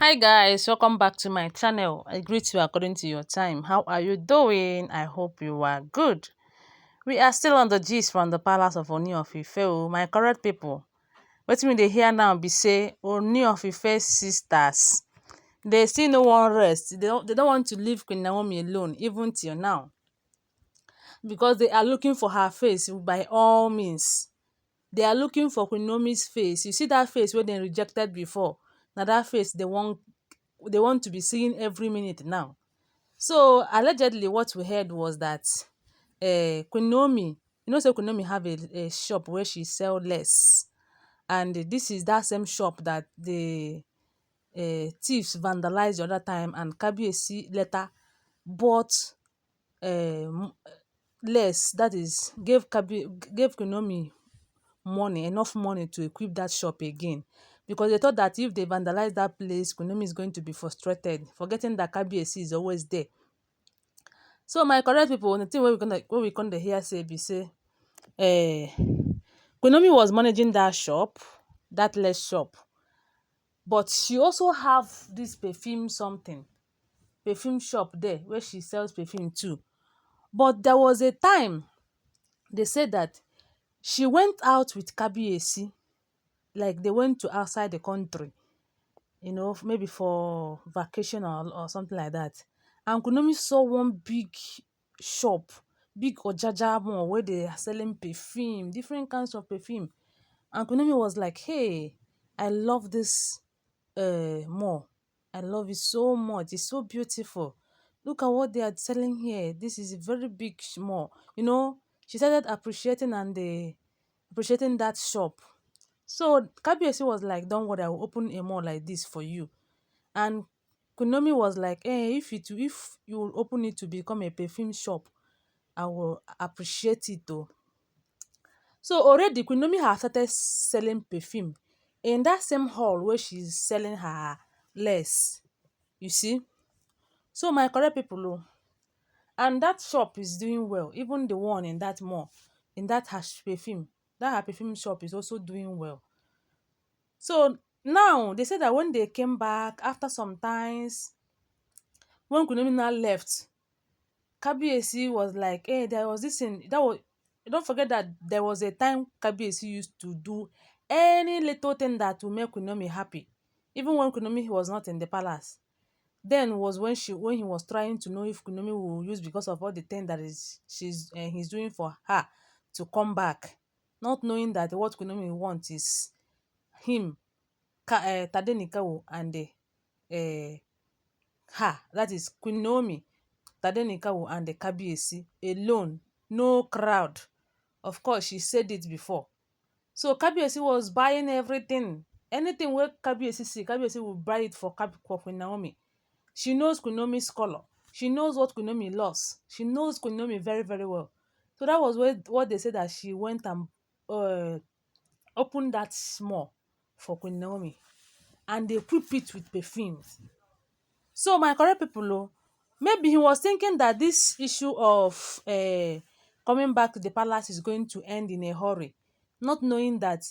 Hi guys, welcome back to my channel. I greet you according to your time. How are you doing? I hope you are good. We are still on the gist from the palace of Oni of Ife, my correct people. Wetin we dey hear now be say Oni of Ife sisters, they still no wan rest. They don't want to leave Queen Naomi alone even till now because they are looking for her face by all means. They are looking for Queen Naomi's face. You see that face wey dem rejected before? Na that face they want to be seeing every minute now. So allegedly what we heard was that Queen Naomi, say Queen Naomi have a shop where she sell less, and this is that same shop that the thieves vandalized the other time, and Kabiyesi later bought um less, that is gave Queen Naomi enough money to equip that shop again, because they thought that if they vandalize that place, Queen Naomi is going to be frustrated, forgetting that Kabiyesi is always there. So my correct people, the thing wey we come dey hear say be say Queen Naomi was managing that shop, that less shop, but she also have this perfume shop there where she sells perfume too. But there was a time they said that she went out with Kabiyesi, like they went to outside the country, maybe for vacation or something like that. And Queen Naomi saw one big shop, big Ojaja mall where they are selling perfume, different kinds of perfume. And Queen Naomi was like, hey, I love this mall. I love it so much. It's so beautiful. Look at what they are selling here. This is a very big mall. She started appreciating appreciating that shop. So Kabiyesi was like, don't worry, I will open a mall like this for you. And Queen Naomi was like, if you will open it to become a perfume shop, I will appreciate it though. So already Queen Naomi has started selling perfume in that same hall where she's selling her lace. You see? So my correct people, and that shop is doing well. Even the one in that mall, in that her perfume shop is also doing well. So now they said that when they came back after some times, when Queen Naomi now left, Kabiyesi was like, there was this thing that was. Don't forget that there was a time Kabiyesi used to do any little thing that will make Queen Naomi happy, even when Queen Naomi was not in the palace. Then was when he was trying to know if Queen Naomi will use, because of all the thing that he's doing for her, to come back, not knowing that what Queen Naomi wants is him, Tadenikawo, and her, that is Queen Naomi, Tadenikawo, and the Kabiyesi alone, no crowd. Of course, she said it before. So Kabiyesi was buying everything. Anything where Kabiyesi see, Kabiyesi will buy it for Queen Naomi. She knows Queen Naomi's color. She knows what Queen Naomi loves. She knows Queen Naomi very, very well. So that was what they said, that she went and uh, opened that small for Queen Naomi, and they equip it with perfumes. So my correct people, maybe he was thinking that this issue of coming back to the palace is going to end in a hurry, not knowing that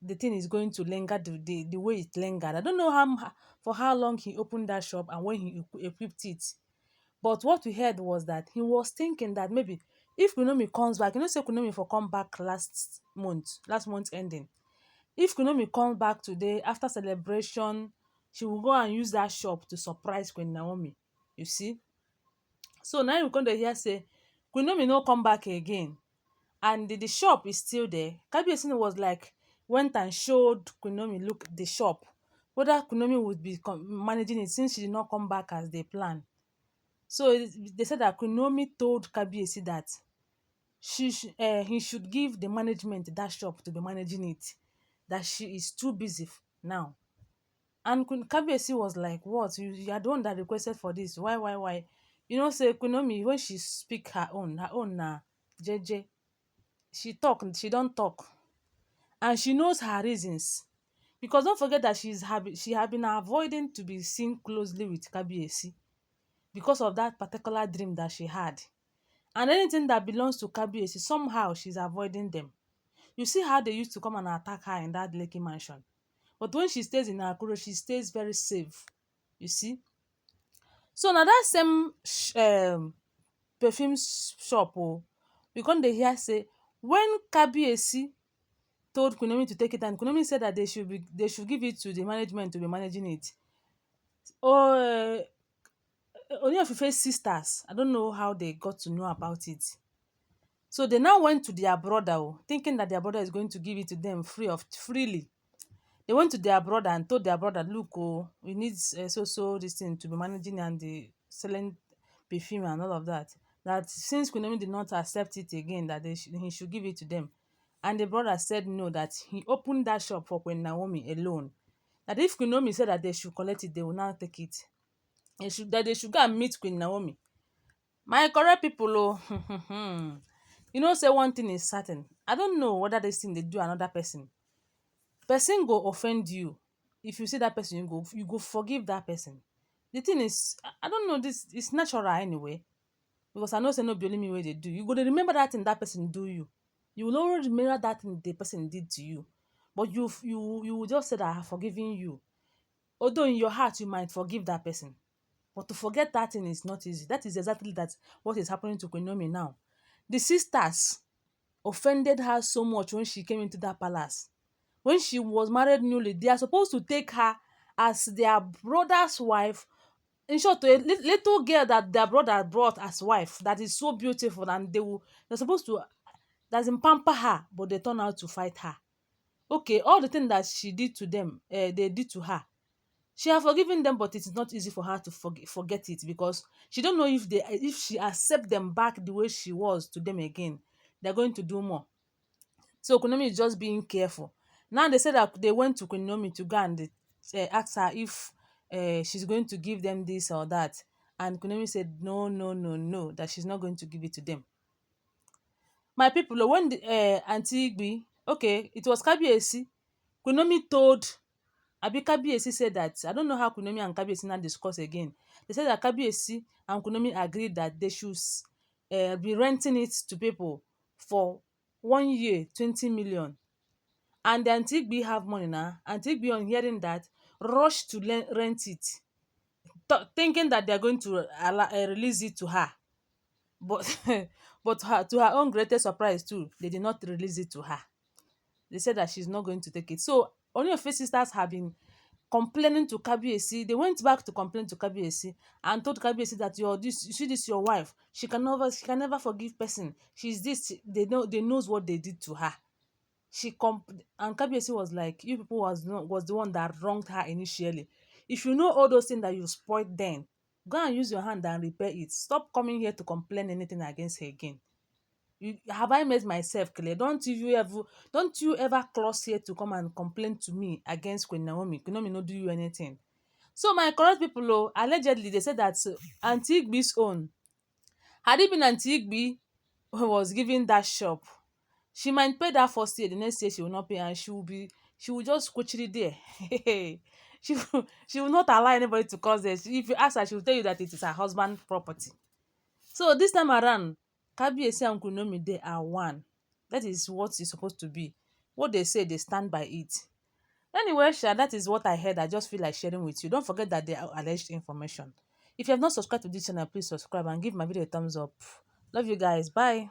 the thing is going to linger the way it lingered. I don't know for how long he opened that shop and when he equipped it. But what we heard was that he was thinking that maybe if Kunomi comes back, say Kunomi for come back last month ending. If Kunomi comes back today after celebration, she will go and use that shop to surprise Queen Naomi. You see? So now we come to hear say Queen Naomi no come back again, and the shop is still there. Kabiyesi was like, went and showed Queen Naomi look the shop, whether Queen Naomi would be managing it since she did not come back as they planned. So they said that Queen Naomi told Kabiyesi that he should give the management that shop to be managing it, that she is too busy now. And Queen Kabiyesi was like, what? You are the one that requested for this. Why? Say Queen Naomi, when she speak her own na jeje. She talk, she don't talk. And she knows her reasons. Because don't forget that she had been avoiding to be seen closely with Kabiyesi because of that particular dream that she had. And anything that belongs to Kabiyesi, somehow she's avoiding them. You see how they used to come and attack her in that Lekki mansion. But when she stays in Akure, she stays very safe. you see. So na that same perfume shop we come dey hear say when Kabiyesi told Queen Naomi to take it and Queen Naomi said that they should give it to the management to be managing it. Oh, Ooni of Ife's sisters, I don't know how they got to know about it. So they now went to their brother thinking that their brother is going to give it to them freely. They went to their brother and told their brother, look, we need so this thing to be managing and the selling perfume and all of that. That since Queen Naomi did not accept it again, that he should give it to them. And the brother said no, that he opened that shop for Queen Naomi alone. That if Queen Naomi said that they should collect it, they will now take it. That they should go and meet Queen Naomi. My correct people, you know, say one thing is certain. I don't know whether this thing they do another person. Person go offend you. If you see that person, you go forgive that person. The thing is, I don't know, this it's natural anyway. Because I know say no be only me wey dey do. You go dey remember that thing that person do you. You will always remember that thing the person did to you. But you will just say that I have forgiven you. Although in your heart you might forgive that person. But to forget that thing is not easy. That is exactly what is happening to Queen Naomi now. The sisters offended her so much when she came into that palace. When she was married newly, they are supposed to take her as their brother's wife. In short, to a little girl that their brother brought as wife that is so beautiful, and they're supposed to pamper her, but they turn out to fight her. Okay, all the things that she did to them, they did to her. She has forgiven them, but it's not easy for her to forget it, because she don't know if she accept them back the way she was to them again, they're going to do more. So Queen Naomi is just being careful. Now they said that they went to Queen Naomi to go and ask her if she's going to give them this or that. And Queen Naomi said no, no, no, no, that she's not going to give it to them. My people, when the Aunty Igbi, okay, it was Kabiyesi. Queen Naomi told Kabiyesi said that, I don't know how Queen Naomi and Kabiyesi now discuss again. They said that Kabiyesi and Queen Naomi agreed that they should be renting it to people for 1 year, 20 million. And the Aunty Igbi have money now. Aunty Igbi, on hearing that, rushed to rent it, thinking that they're going to release it to her. But to her own greatest surprise too, they did not release it to her. They said that she's not going to take it. So only of her sisters have been complaining to Kabiyesi. They went back to complain to Kabiyesi and told Kabiyesi that you see this your wife. She can never forgive person. She's this. They knows what they did to her. And Kabiyesi was like, you people was the one that wronged her initially. If you know all those things that you spoiled then, go and use your hand and repair it. Stop coming here to complain anything against her again. Have I made myself clear? Don't you ever cross here to come and complain to me against Queen Naomi. Queen Naomi no do you anything. So my correct people, allegedly they said that Aunty Igbi's own, had it been Aunty Igbi who was giving that shop, she might pay that first year, the next year she will not pay, and she will just quickly there. She will not allow anybody to cause this. If you ask her, she will tell you that it is her husband's property. So this time around, Kabiyesi and Queen Naomi, they are one. That is what it's supposed to be. What they say, they stand by it. Anyway, that is what I heard. I just feel like sharing with you. Don't forget that they are alleged information. If you have not subscribed to this channel, please subscribe and give my video a thumbs up. Love you guys. Bye.